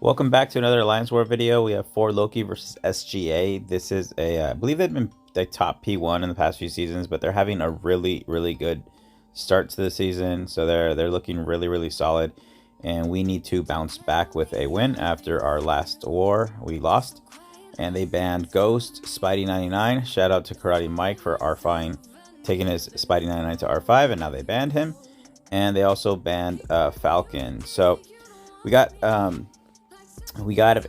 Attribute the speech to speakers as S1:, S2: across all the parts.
S1: Welcome back to another Alliance War video. We have 4 Loki versus SGA. This is I believe they've been the top P1 in the past few seasons, but they're having a really good start to the season. So they're looking really solid, and we need to bounce back with a win after our last war. We lost, and they banned Ghost, Spidey99. Shout out to Karate Mike for R5 taking his Spidey99 to R5, and now they banned him. And they also banned Falcon. So we got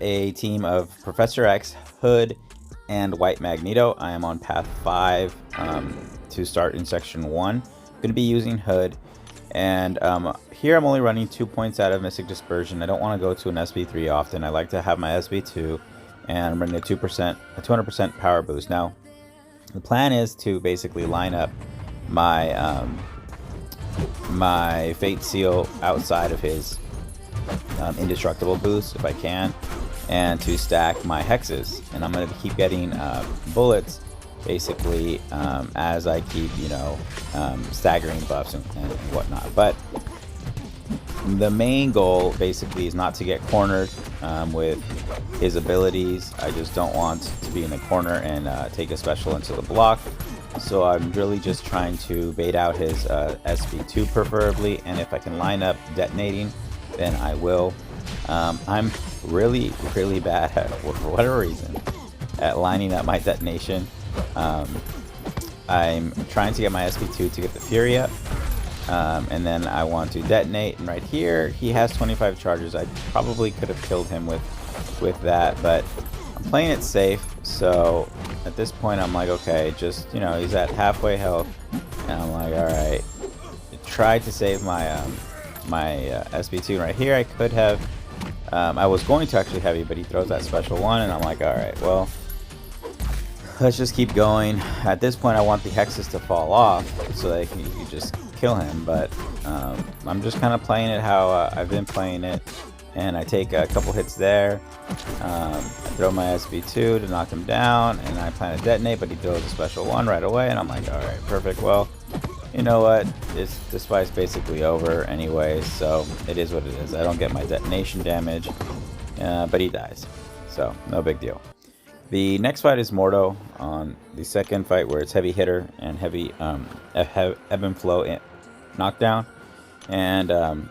S1: a team of Professor X, Hood, and White Magneto. I am on path 5 to start in section 1. I'm going to be using Hood, and here I'm only running 2 points out of Mystic Dispersion. I don't want to go to an SB3 often. I like to have my SB2, and I'm running a 200% power boost. Now, the plan is to basically line up my my Fate Seal outside of his indestructible boost if I can, and to stack my hexes, and I'm going to keep getting bullets basically as I keep staggering buffs and whatnot. But the main goal basically is not to get cornered with his abilities. I just don't want to be in the corner and take a special into the block. So I'm really just trying to bait out his SB2 preferably, and if I can line up detonating, then I will. I'm really bad at, for whatever reason, at lining up my detonation. I'm trying to get my SB2 to get the Fury up, and then I want to detonate, and right here he has 25 charges. I probably could have killed him with that, but I'm playing it safe. So at this point I'm like, okay, just he's at halfway health, and I'm like, all right, try to save my my SB2. Right here I could have I was going to actually heavy, but he throws that special one, and I'm like, all right, well, let's just keep going. At this point I want the hexes to fall off so that you can just kill him, but I'm just kind of playing it how I've been playing it, and I take a couple hits there. I throw my SB2 to knock him down, and I plan to detonate, but he throws a special one right away, and I'm like, all right, perfect. Well, you know what, this fight's basically over anyway, so it is what it is. I don't get my detonation damage, but he dies, so no big deal. The next fight is Mordo on the second fight, where it's heavy hitter and heavy ebb and flow knockdown, and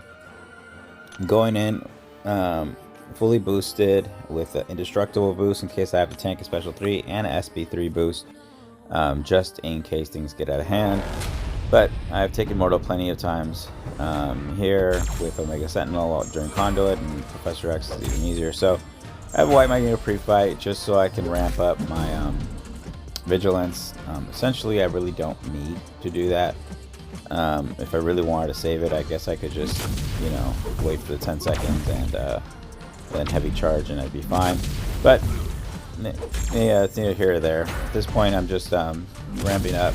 S1: going in fully boosted with an indestructible boost in case I have to tank a special 3, and an SB3 boost just in case things get out of hand. But I've taken Mordo plenty of times here with Omega Sentinel during Conduit, and Professor X is even easier. So I have a White Magneto pre-fight just so I can ramp up my vigilance. Essentially, I really don't need to do that. If I really wanted to save it, I guess I could just, wait for the 10 seconds and then heavy charge, and I'd be fine. But yeah, it's neither here or there. At this point, I'm just ramping up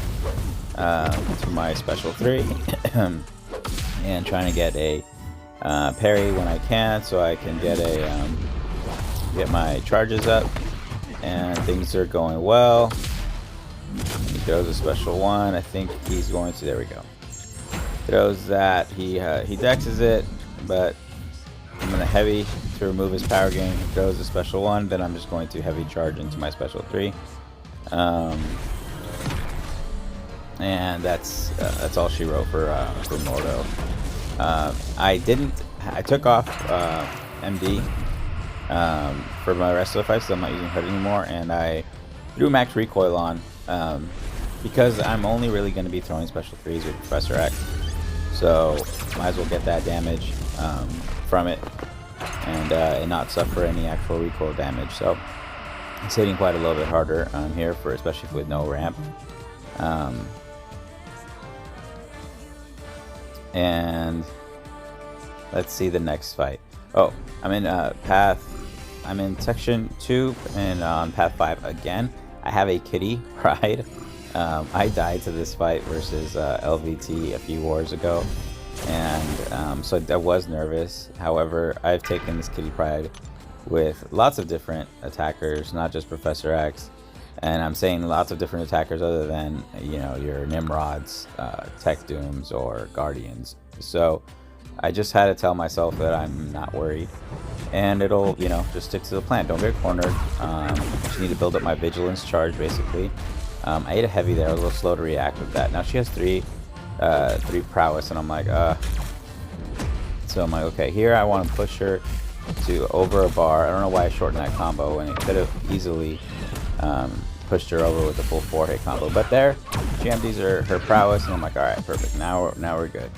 S1: to my special 3 and trying to get a parry when I can, so I can get get my charges up, and things are going well. He throws a special one. I think he's going to, there we go. Throws that, he dexes it, but I'm gonna heavy to remove his power gain. He throws a special one, then I'm just going to heavy charge into my special 3. And that's all she wrote for Mordo. I took off MD for my rest of the fights, so I'm not using Hood anymore, and I threw max recoil on because I'm only really going to be throwing special 3s with Professor X, so might as well get that damage from it and not suffer any actual recoil damage. So it's hitting quite a little bit harder here, especially with no ramp. And let's see the next fight. Oh, I'm in section 2 and on path 5 again. I have a kitty pride. I died to this fight versus LVT a few wars ago, and so I was nervous. However, I've taken this kitty pride with lots of different attackers, not just Professor X. And I'm saying lots of different attackers other than, your Nimrods, Tech Dooms, or Guardians. So I just had to tell myself that I'm not worried, and it'll, you know, just stick to the plan. Don't get cornered. Just need to build up my vigilance charge, basically. I ate a heavy there. I was a little slow to react with that. Now she has three prowess, and I'm like, So I'm like, okay, here I want to push her to over a bar. I don't know why I shortened that combo, and it could have easily pushed her over with the full 4-hit combo. But there, she empties her prowess, and I'm like, all right, perfect. Now we're good.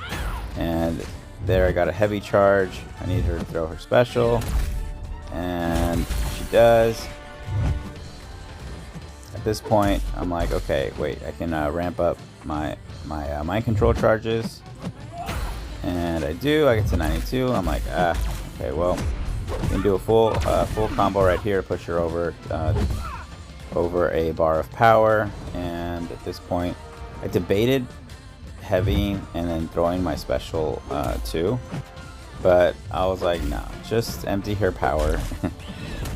S1: And there, I got a heavy charge. I need her to throw her special, and she does. At this point, I'm like, okay, wait, I can ramp up my mind control charges, and I do. I get to 92. I'm like, okay, well, we can do a full combo right here, push her over a bar of power. And at this point, I debated heavy and then throwing my special too, but I was like, no, just empty her power,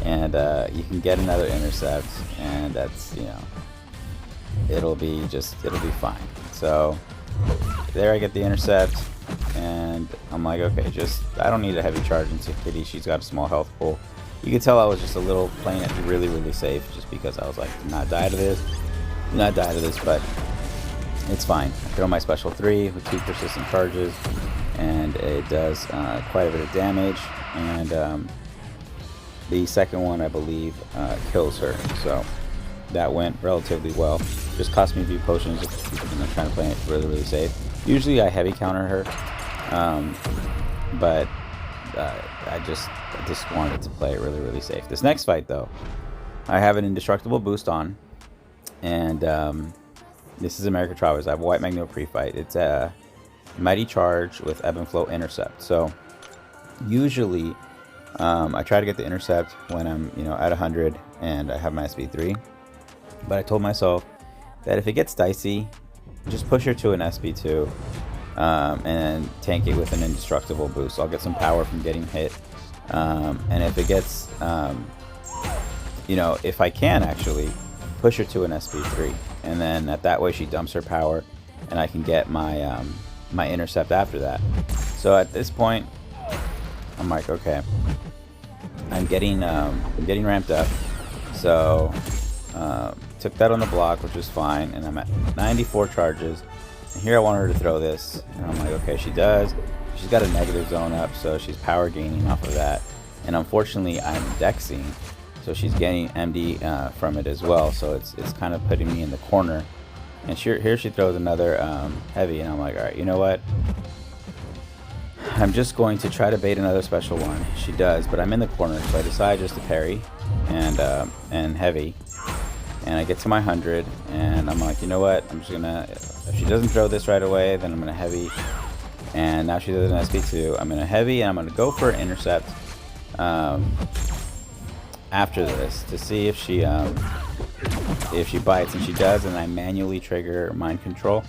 S1: and you can get another intercept, and that's, you know, it'll be fine. So there I get the intercept, and I'm like, okay, I don't need a heavy charge into Kitty. She's got a small health pool. You can tell I was just a little playing it really safe, just because I was like, do not die to this, but it's fine. I throw my special 3 with 2 persistent charges, and it does quite a bit of damage, and the second one, I believe, kills her. So that went relatively well. Just cost me a few potions, you know, trying to play it really safe. Usually I heavy counter her, but I just wanted to play it really safe. This next fight, though, I have an indestructible boost on, and this is America Travelers. I have a White Magno pre-fight. It's a Mighty Charge with Ebb and Flow Intercept. So usually I try to get the intercept when I'm, you know, at 100 and I have my SP3. But I told myself that if it gets dicey, just push her to an SP2 and tank it with an indestructible boost. I'll get some power from getting hit. And if it gets, you know, if I can actually push her to an SP3, and then that way she dumps her power, and I can get my my intercept after that. So at this point, I'm like, okay, I'm getting ramped up. So took that on the block, which was fine, and I'm at 94 charges. And here I want her to throw this, and I'm like, okay, she does. She's got a negative zone up, so she's power gaining off of that. And unfortunately, I'm dexing, so she's getting MD from it as well. So it's kind of putting me in the corner. And here she throws another heavy, and I'm like, all right, you know what? I'm just going to try to bait another special one. She does, but I'm in the corner, so I decide just to parry and heavy. And I get to my 100, and I'm like, you know what? I'm just gonna, if she doesn't throw this right away, then I'm gonna heavy. And now she does an SP2. I'm gonna heavy, and I'm gonna go for an intercept after this to see if she bites, and she does, and I manually trigger mind control.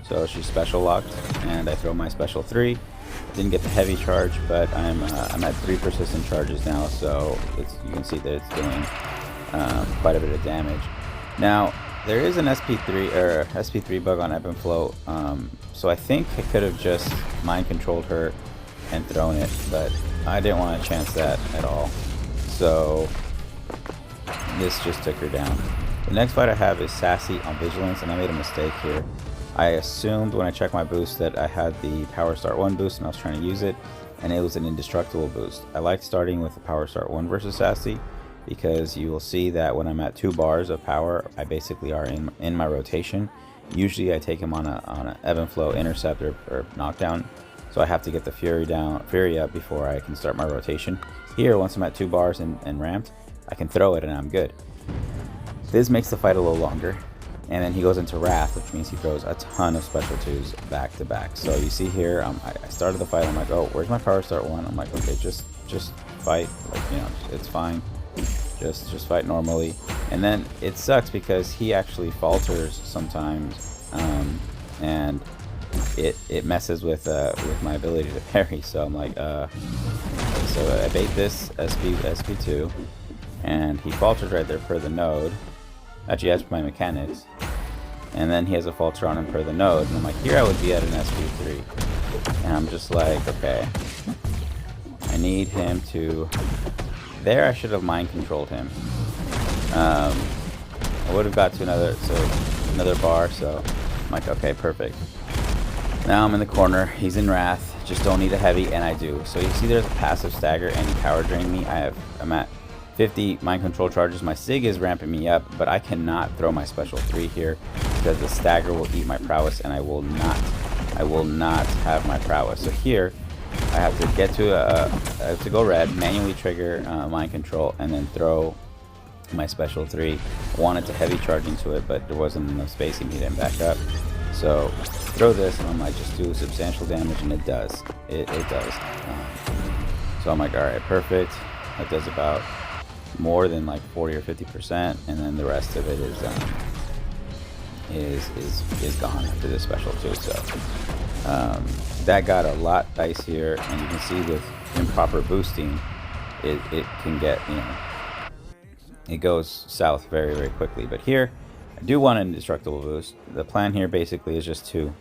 S1: So she's special locked, and I throw my special 3. Didn't get the heavy charge, but I'm at 3 persistent charges now, so you can see that it's doing quite a bit of damage. Now there is an SP3 bug on Ebb and Flow, so I think I could have just mind controlled her and thrown it, but I didn't want to chance that at all. So this just took her down. The next fight I have is Sassy on Vigilance, and I made a mistake here. I assumed when I checked my boost that I had the Power Start 1 boost, and I was trying to use it, and it was an indestructible boost. I like starting with the Power Start 1 versus Sassy, because you will see that when I'm at 2 bars of power, I basically are in my rotation. Usually I take him on a Ebb and Flow intercept or knockdown, so I have to get the Fury up before I can start my rotation. Here, once I'm at 2 bars and ramped, I can throw it and I'm good. This makes the fight a little longer, and then he goes into Wrath, which means he throws a ton of special 2s back to back. So you see here, I started the fight, I'm like, oh, where's my Power Start 1? I'm like, okay, just fight, like, you know, it's fine. Just fight normally. And then it sucks because he actually falters sometimes, and it messes with my ability to parry. So I'm like, so I bait this SP2, and he falters right there per the node. Actually, that's my mechanics. And then he has a falter on him per the node, and I'm like, here I would be at an SP3, and I'm just like, okay, I I need him to... There, I should have mind controlled him. I would have got to another bar, so I'm like, okay, perfect. Now I'm in the corner. He's in Wrath. Just don't need a heavy, and I do. So you see there's a passive stagger, and he power drained me. I'm at 50 mind control charges. My Sig is ramping me up, but I cannot throw my special 3 here because the stagger will eat my prowess, and I will not have my prowess. So here, I have to get to I have to go red, manually trigger mind control, and then throw my special 3. I wanted to heavy charge into it, but there wasn't enough spacing. He didn't back up. So throw this, and I'm like, just do substantial damage, and it does. It does. So I'm like, all right, perfect. That does about more than like 40 or 50%, and then the rest of it is gone after this special too. So that got a lot dicier, and you can see with improper boosting, it can get, you know, it goes south very, very quickly. But here, I do want an indestructible boost. The plan here basically is just to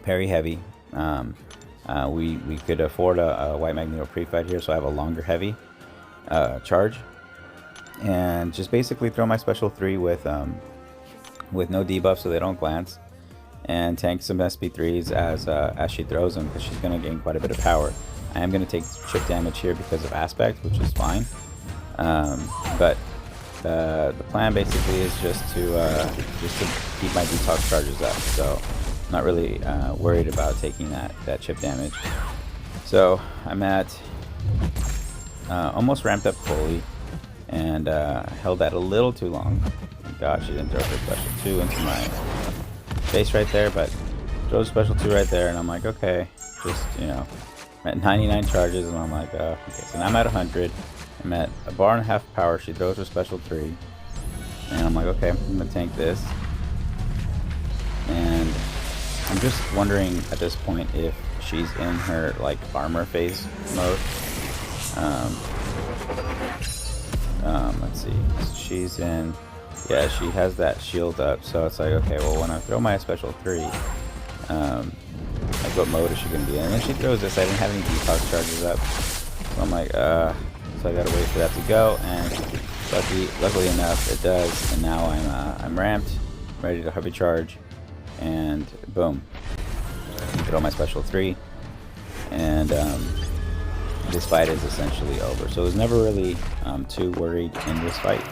S1: parry heavy. We could afford a white magneto pre-fight here, so I have a longer heavy charge, and just basically throw my special 3 with no debuff so they don't glance, and tank some SP3s as she throws them, because she's going to gain quite a bit of power. I am going to take chip damage here because of aspect, which is fine, but the plan basically is just to keep my detox charges up. So I'm not really worried about taking that chip damage. So I'm at almost ramped up fully, and held that a little too long. Gosh, she didn't throw her special 2 into my face right there, but throws special 2 right there, and I'm like, okay, just, you know, I'm at 99 charges, and I'm like, okay, so now I'm at 100. I'm at a bar and a half power. She throws her special 3, and I'm like, okay, I'm gonna tank this. And I'm just wondering at this point if she's in her like armor phase mode. Let's see, she's in, yeah, she has that shield up, so it's like, okay, well, when I throw my special 3, like, what mode is she gonna be in? And then she throws this. I didn't have any detox charges up, so I'm like, so I gotta wait for that to go, and luckily enough it does, and now I'm ramped, ready to heavy charge, and boom, throw my special 3, and this fight is essentially over. So I was never really too worried in this fight.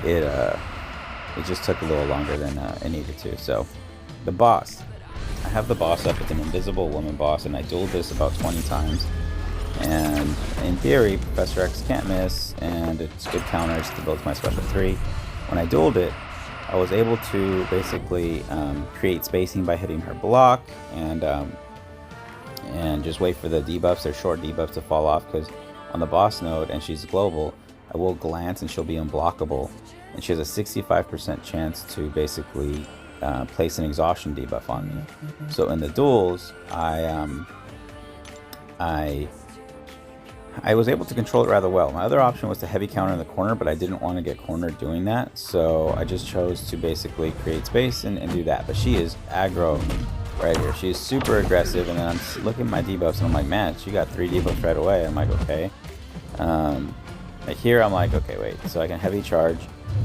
S1: It just took a little longer than it needed to. So the boss, I have the boss up. It's an invisible woman boss, and I dueled this about 20 times. And in theory, Professor X can't miss, and it's good counters to both my special 3. When I dueled it, I was able to basically create spacing by hitting her block, and just wait for the debuffs, their short debuffs, to fall off, because on the boss node, and she's global, I will glance and she'll be unblockable, and she has a 65% chance to basically place an exhaustion debuff on me. So in the duels, I was able to control it rather well. My other option was to heavy counter in the corner, but I didn't want to get cornered doing that, so I just chose to basically create space and do that. But she is aggro right here. She is super aggressive, and then I'm looking at my debuffs, and I'm like, man, she got 3 debuffs right away. I'm like, okay. Like here, I'm like, okay, wait, so I can heavy charge.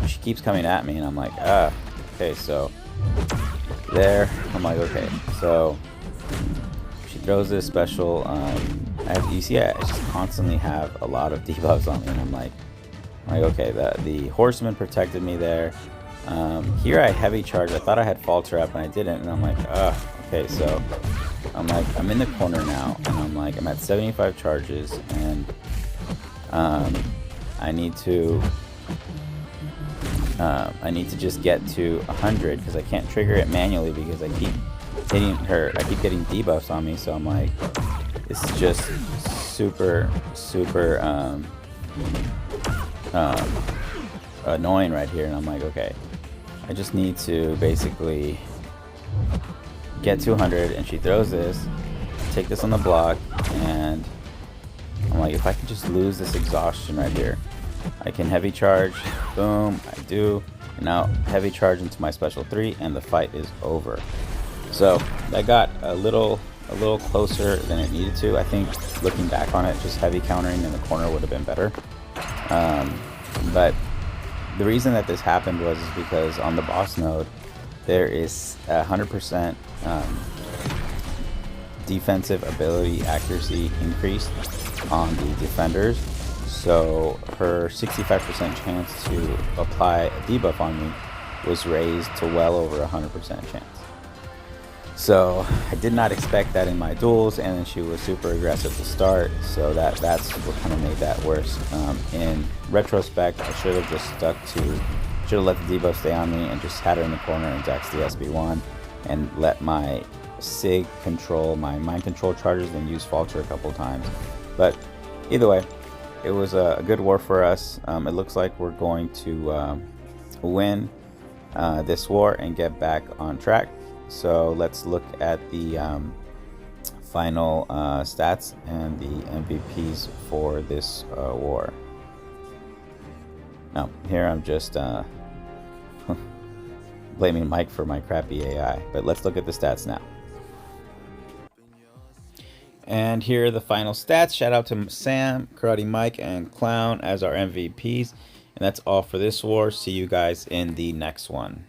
S1: She keeps coming at me, and I'm like, okay, so there, I'm like, okay, so she throws this special, you see, I just constantly have a lot of debuffs on me, and I'm like, okay, the horseman protected me there. Here I heavy charge. I thought I had falter up, and I didn't, and I'm like, okay, so I'm like, I'm in the corner now, and I'm like, I'm at 75 charges, and I need to just get to 100, because I can't trigger it manually because I keep hitting her. I keep getting debuffs on me, so I'm like, this is just super annoying right here, and I'm like, okay, I just need to basically get to 100, and she throws this, take this on the block, and I'm like, if I could just lose this exhaustion right here, I can heavy charge. Boom, I do. And now heavy charge into my special 3, and the fight is over. So that got a little a little closer than it needed to. I think looking back on it, just heavy countering in the corner would have been better. But the reason that this happened was because on the boss node, there is 100% defensive ability accuracy increase on the defenders. So her 65% chance to apply a debuff on me was raised to well over 100% chance. So I did not expect that in my duels, and then she was super aggressive to start, so that's what kind of made that worse. In retrospect, I should have just should have let the debuff stay on me and just had her in the corner and Jax the SB1 and let my Sig control my mind control charges, then use Falter a couple times. But either way, it was a good war for us. It looks like we're going to win this war and get back on track. So let's look at the final stats and the MVPs for this war. Now, here I'm just blaming Mike for my crappy AI, but let's look at the stats now. And here are the final stats. Shout out to Sam, Karate Mike, and Clown as our MVPs. And that's all for this war. See you guys in the next one.